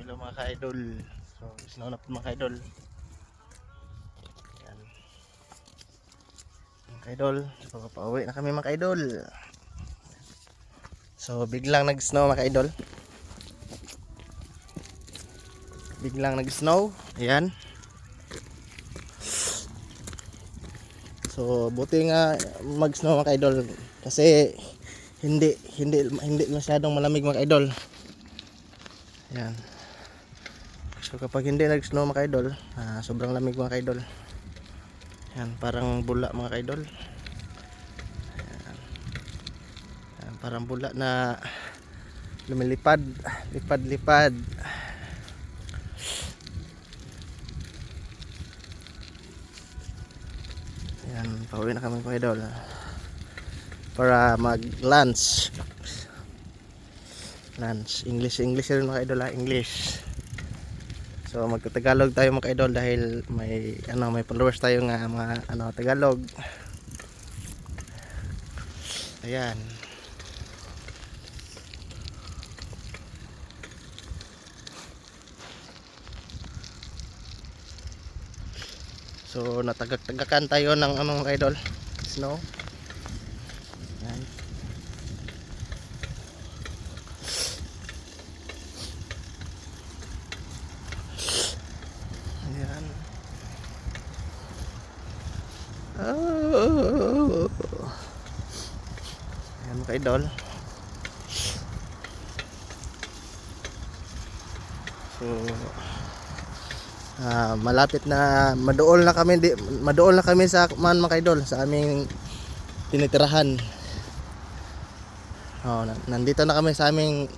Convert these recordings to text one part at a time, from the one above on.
Hello mga ka-idol. So, snow na po mga ka-idol. Yan. Mga ka-idol. So, pauwi na kami mga ka-idol. So, biglang nag-snow mga ka-idol. Biglang nag-snow. Ayan. So, buti nga mag-snow mga ka-idol. Kasi, hindi masyadong malamig mga ka-idol. Ayan. So kapag hindi nag-snow mga ka-idol, sobrang lamig mga ka-idol. Ayan, parang bula mga ka-idol. Ayan. Ayan, parang bula na lumilipad, lipad-lipad. Ayan, pauwi na kami mga ka-idol para mag-lunch. English rin mga ka-idol, English. So magta-Tagalog tayo mga ka-idol dahil may followers tayo nga mga Tagalog. Ayan. So natagak-tagakan tayo ng mga ka-idol, snow. Ayan. Ayan. Oh. Ayan mga ka-idol. So malapit na maduol na kami sa mga ka-idol sa aming tinitirahan. Nandito na kami sa aming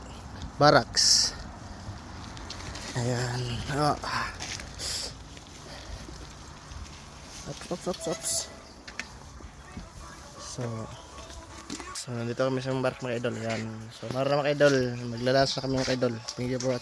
barracks. Ayan. Ops. So nandito kami sa barracks mga idol. Ayan. So mara mga idol, maglalans na kami mga idol. Thank you for watching.